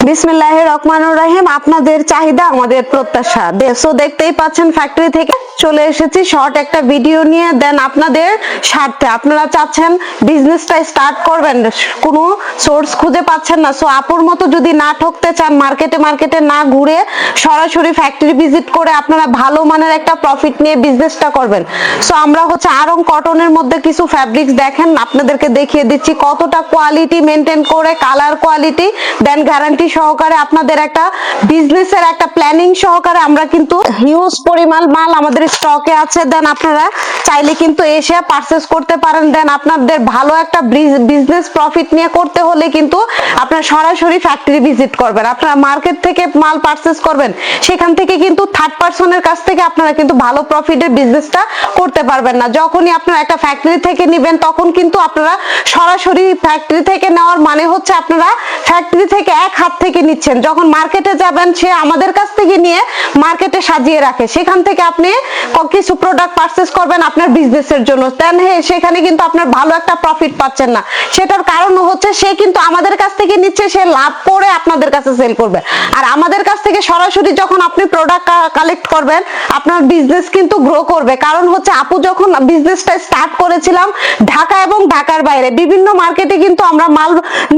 বিসমিল্লাহির রহমানির রহিম। আপনাদের চাহিদা আমাদের প্রত্যাশা। সো দেখতেই পাচ্ছেন ফ্যাক্টরি থেকে চলে এসেছি শর্ট একটা ভিডিও নিয়ে। দেন আপনাদের স্বার্থে আপনারা চাচ্ছেন বিজনেসটা স্টার্ট করবেন, কোনো সোর্স খুঁজে পাচ্ছেন না। সো আপুর মতো যদি না ঠকতে চান, মার্কেটে না ঘুরে সরাসরি ফ্যাক্টরি ভিজিট করে আপনারা ভালো মানের একটা প্রফিট নিয়ে বিজনেসটা করবেন। সো আমরা হচ্ছে আরং কটনের মধ্যে কিছু ফ্যাব্রিক্স দেখেন আপনাদেরকে দেখিয়ে দিচ্ছি কতটা কোয়ালিটি মেনটেন করে, কালার কোয়ালিটি দেন গ্যারান্টি সহকারে আপনাদের একটা বিজনেসের একটা প্ল্যানিং সহকারে আমরা কিন্তু হিউজ পরিমাণ মাল আমাদের স্টকে আছে। দেন আপনারা চাইলে কিন্তু এসে পারচেজ করতে পারেন। দেন আপনাদের ভালো একটা বিজনেস প্রফিট নিয়ে করতে হলে কিন্তু আপনারা সরাসরি ফ্যাক্টরি ভিজিট করবেন। আপনারা মার্কেট থেকে মাল পারচেজ করবেন, সেখান থেকে কিন্তু থার্ড পারসনের কাছ থেকে আপনারা কিন্তু ভালো প্রফিটের বিজনেসটা করতে পারবেন না। যখনই আপনারা একটা ফ্যাক্টরি থেকে নেবেন তখন কিন্তু আপনারা সরাসরি ফ্যাক্টরি থেকে নেওয়ার মানে হচ্ছে আপনারা ফ্যাক্টরি থেকে এক হাত থেকে নিচ্ছেন। যখন মার্কেটে যাবেন সে আমাদের কাছ থেকে নিয়ে মার্কেটে সাজিয়ে রাখে, সেখান থেকে আপনি কিছু প্রোডাক্ট পারচেজ করবেন আপনার বিজনেসের জন্য। দেন সেখানে কিন্তু আপনার ভালো একটা প্রফিট পাচ্ছেন না। সেটার কারণ হচ্ছে সে কিন্তু আমাদের কাছ থেকে নিচ্ছে, সে লাভ করে আপনাদের কাছে সেল করবে। আর আমাদের কাছ থেকে সরাসরি যখন আপনি প্রোডাক্ট কালেক্ট করবেন আপনার বিজনেস কিন্তু গ্রো করবে। কারণ হচ্ছে আপু যখন বিজনেসটা স্টার্ট করেছিলাম ঢাকা এবং ঢাকার বাইরে বিভিন্ন মার্কেটে কিন্তু আমরা মাল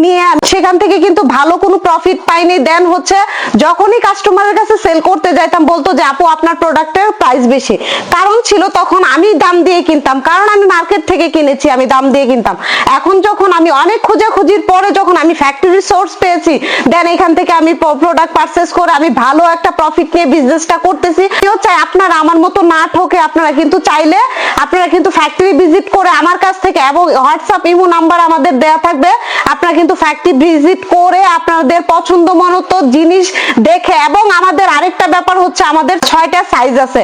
নিয়ে সেখান থেকে কিন্তু ভালো কোনো প্রফিট পাইনি। দেন হচ্ছে যখনই কাস্টমারের কাছে সেল করতে যাইতাম বলতো যে আপু আপনার প্রোডাক্টের প্রাইস বেশি। কারণ ছিল তখন আমি দাম দিয়ে কিনতাম, কারণ আমি মার্কেট থেকে কিনেছি, আমি দাম দিয়ে কিনতাম। এখন যখন আমি অনেক খোঁজাখুঁজির পরে যখন আমি ফ্যাক্টরি সোর্স পেয়েছি, দেন এখান থেকে আমি প্রোডাক্ট পারচেজ করে আমি ভালো একটা প্রফিট নিয়ে বিজনেসটা করতেছি। চাই আপনারা আমার মতো না ঠকে আপনারা কিন্তু চাইলে আপনারা কিন্তু ফ্যাক্টরি ভিজিট করে আমার কাছ থেকে, এবং হোয়াটসঅ্যাপ ইমো নাম্বার আমাদের দেয়া থাকবে, আপনারা কিন্তু ফ্যাক্টরি ভিজিট করে আপনাদের পছন্দ মতো জিনিস দেখে। এবং আমাদের আরেকটা ব্যাপার হচ্ছে আমাদের 6টা সাইজ আছে,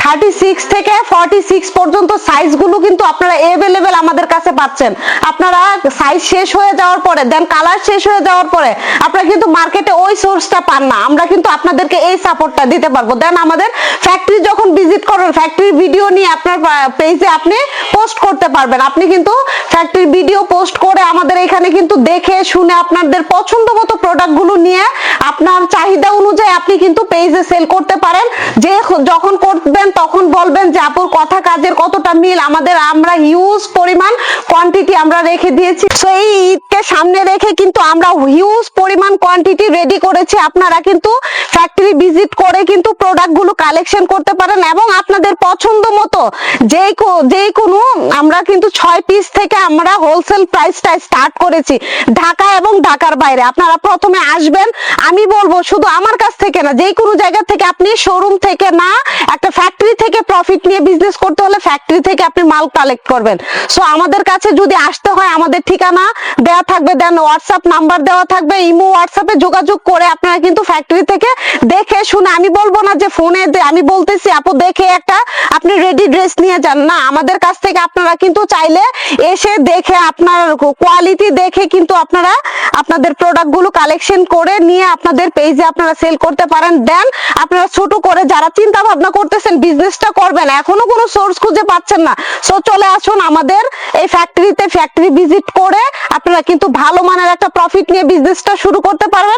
36 থেকে 46 পর্যন্ত সাইজগুলো কিন্তু আপনারা अवेलेबल আমাদের কাছে পাচ্ছেন। আপনারা সাইজ শেষ হয়ে যাওয়ার পরে দেন কালার শেষ হয়ে যাওয়ার পরে আপনারা কিন্তু মার্কেটে ওই সোর্সটা পান না, আমরা কিন্তু আপনাদেরকে এই সাপোর্টটা দিতে পারবো। দেন আমাদের ফ্যাক্টরি যখন ভিজিট করবেন ফ্যাক্টরি ভিডিও নিয়ে আপনার পেজে আপনি পোস্ট করতে পারবেন। আপনি কিন্তু ফ্যাক্টরি ভিডিও পোস্ট করে আমাদের এখানে কিন্তু দেখে শুনে আপনাদের পছন্দ মতো প্রোডাক্টগুলো নিয়ে আপনার চাহিদা অনুযায়ী আপনি কিন্তু পেজে সেল করতে পারেন। যে যখন করবেন তখন বলবেন যে আপুর কথা কাজের কতটা মিল। আমরা হিউজ পরিমাণ কোয়ান্টিটি আমরা রেখে দিয়েছি। সো এই ঈদকে সামনে রেখে কিন্তু আমরা হিউজ পরিমাণ কোয়ান্টিটি রেডি করেছি। আপনারা কিন্তু ফ্যাক্টরি ভিজিট করে কিন্তু প্রোডাক্টগুলো কালেকশন করতে পারেন এবং আপনাদের পছন্দ মতো যেই কোনো আমরা কিন্তু 6 পিস থেকে আমরা হোলসেল প্রাইসটা স্টার্ট করেছি ঢাকা এবং ঢাকার বাইরে। আপনারা প্রথমে আসবেন, আমি বলবো শুধু আমার কাছ থেকে না, যে কোনো জায়গা থেকে আপনি শোরুম থেকে না, একটা ফ্যাক্টরি থেকে প্রফিট নিয়ে বিজনেস করতে হলে ফ্যাক্টরি থেকে আপনি মাল কালেক্ট করবেন। সো আমাদের কাছে যদি আসতে হয় আমাদের ঠিকানা দেওয়া থাকবে, দেন হোয়াটসঅ্যাপ নাম্বার দেওয়া থাকবে, ইমো হোয়াটসঅ্যাপে যোগাযোগ করে আপনারা কিন্তু ফ্যাক্টরি থেকে দেখে শুনে, আমি বলবো না যে ফোনে আমি বলতেছি আপু দেখে একটা আপনি রেডি ড্রেস নিয়ে যান, না, আমাদের কাছ থেকে আপনারা কিন্তু চাইলে এসে দেখে আপনার কোয়ালিটি দেখে কিন্তু আপনারা আপনাদের প্রোডাক্টগুলো কালেকশন করে নিয়ে আপনাদের পেজে আপনারা সেল করতে পারেন। দেন আপনারা ছোট করে যারা চিন্তা ভাবনা করতেছেন বিজনেসটা করবেন, এখনো কোনো সোর্স খুঁজে পাচ্ছেন না, সো চলে আসুন আমাদের এই ফ্যাক্টরি ভিজিট করে আপনারা কিন্তু ভালো মানের একটা প্রফিট নিয়ে বিজনেসটা শুরু করতে পারবেন।